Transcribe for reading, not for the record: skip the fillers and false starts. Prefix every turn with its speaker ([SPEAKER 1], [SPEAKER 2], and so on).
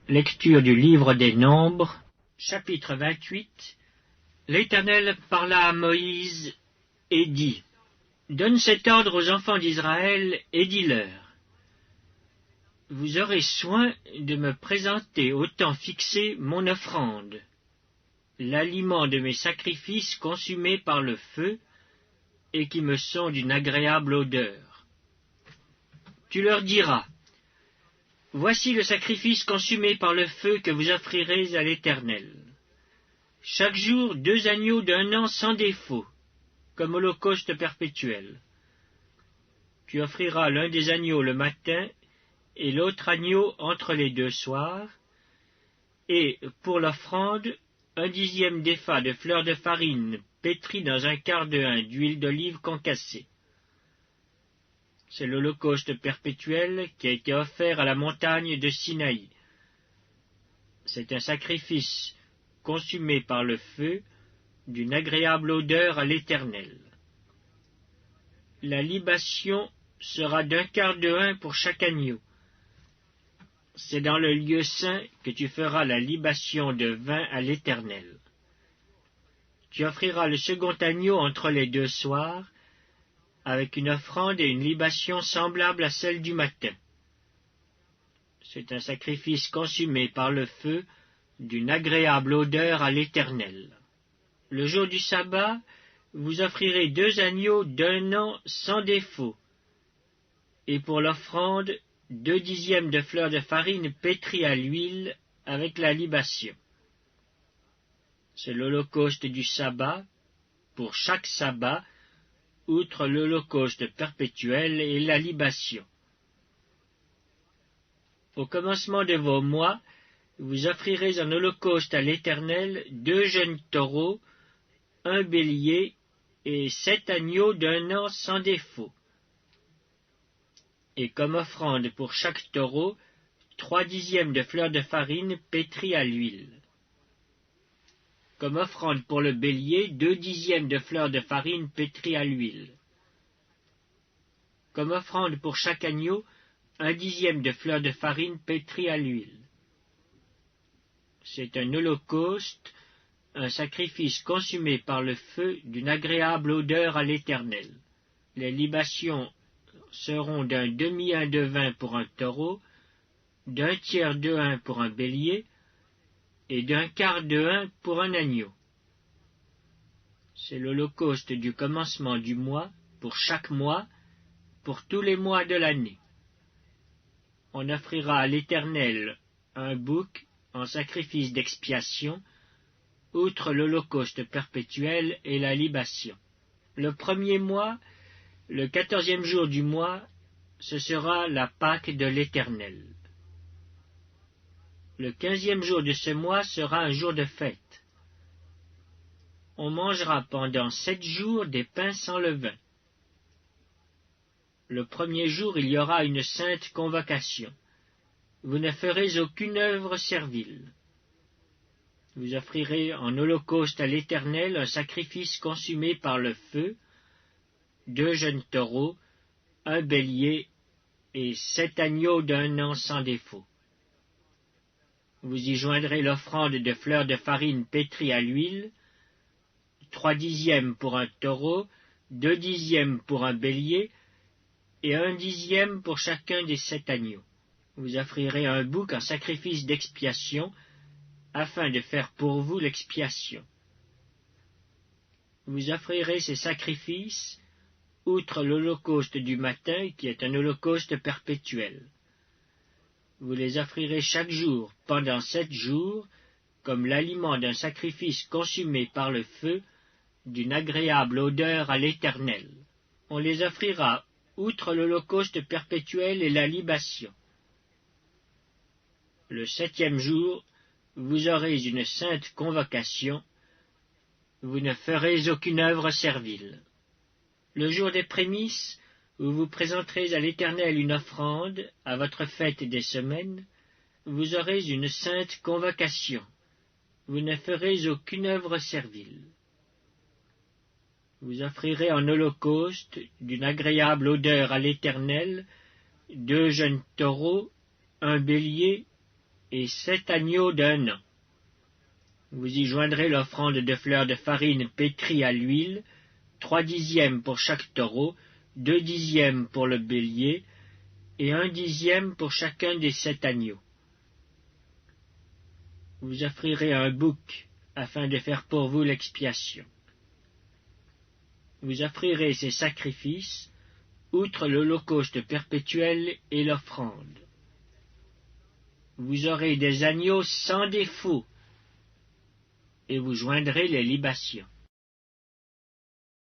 [SPEAKER 1] Lecture du livre des Nombres, chapitre 28. L'Éternel parla à Moïse et dit: Donne cet ordre aux enfants d'Israël et dis-leur: Vous aurez soin de me présenter au temps fixé mon offrande, l'aliment de mes sacrifices consumés par le feu et qui me sont d'une agréable odeur. Tu leur diras: Voici le sacrifice consumé par le feu que vous offrirez à l'Éternel. Chaque jour 2 agneaux d'1 an sans défaut, comme holocauste perpétuel. Tu offriras l'un des agneaux le matin et l'autre agneau entre les 2 soirs, et pour l'offrande, 1/10 d'épha de fleur de farine pétrie dans 1/4 de hin d'huile d'olive concassée. C'est l'holocauste perpétuel qui a été offert à la montagne de Sinaï. C'est un sacrifice consumé par le feu, d'une agréable odeur à l'Éternel. La libation sera d'1/4 de hin pour chaque agneau. C'est dans le lieu saint que tu feras la libation de vin à l'Éternel. Tu offriras le second agneau entre les 2 soirs, avec une offrande et une libation semblables à celle du matin. C'est un sacrifice consumé par le feu, d'une agréable odeur à l'Éternel. Le jour du sabbat, vous offrirez 2 agneaux d'1 an sans défaut, et pour l'offrande, 2/10 de fleur de farine pétrie à l'huile avec la libation. C'est l'holocauste du sabbat, pour chaque sabbat, outre l'holocauste perpétuel et la libation. Au commencement de vos mois, vous offrirez en holocauste à l'Éternel 2 jeunes taureaux, 1 bélier et 7 agneaux d'1 an sans défaut. Et comme offrande pour chaque taureau, 3/10 de fleur de farine pétrie à l'huile. Comme offrande pour le bélier, 2/10 de fleur de farine pétrie à l'huile. Comme offrande pour chaque agneau, 1/10 de fleur de farine pétrie à l'huile. C'est un holocauste, un sacrifice consumé par le feu d'une agréable odeur à l'Éternel. Les libations seront d'un demi-hin de vin pour un taureau, d'1/3 de hin pour un bélier, et d'1/4 de hin pour un agneau. C'est l'holocauste du commencement du mois, pour chaque mois, pour tous les mois de l'année. On offrira à l'Éternel un bouc en sacrifice d'expiation, outre l'holocauste perpétuel et la libation. Le 1er mois, le 14e jour du mois, ce sera la Pâque de l'Éternel. Le 15e jour de ce mois sera un jour de fête. On mangera pendant 7 jours des pains sans levain. Le 1er jour, il y aura une sainte convocation. Vous ne ferez aucune œuvre servile. Vous offrirez en holocauste à l'Éternel un sacrifice consumé par le feu, 2 jeunes taureaux, 1 bélier et 7 agneaux d'1 an sans défaut. Vous y joindrez l'offrande de fleurs de farine pétrie à l'huile, 3/10 pour un taureau, 2/10 pour un bélier, et 1/10 pour chacun des 7 agneaux. Vous offrirez un bouc en sacrifice d'expiation, afin de faire pour vous l'expiation. Vous offrirez ces sacrifices, outre l'holocauste du matin, qui est un holocauste perpétuel. Vous les offrirez chaque jour, pendant 7 jours, comme l'aliment d'un sacrifice consumé par le feu, d'une agréable odeur à l'Éternel. On les offrira, outre l'holocauste perpétuel et la libation. Le 7e jour, vous aurez une sainte convocation, vous ne ferez aucune œuvre servile. Le jour des prémices, où vous présenterez à l'Éternel une offrande, à votre fête des semaines, vous aurez une sainte convocation, vous ne ferez aucune œuvre servile. Vous offrirez en holocauste, d'une agréable odeur à l'Éternel, 2 jeunes taureaux, 1 bélier et 7 agneaux d'1 an. Vous y joindrez l'offrande de fleurs de farine pétrie à l'huile, 3/10 pour chaque taureau, 2/10 pour le bélier, et 1/10 pour chacun des 7 agneaux. Vous offrirez un bouc, afin de faire pour vous l'expiation. Vous offrirez ces sacrifices, outre l'holocauste perpétuel et l'offrande. Vous aurez des agneaux sans défaut, et vous joindrez les libations.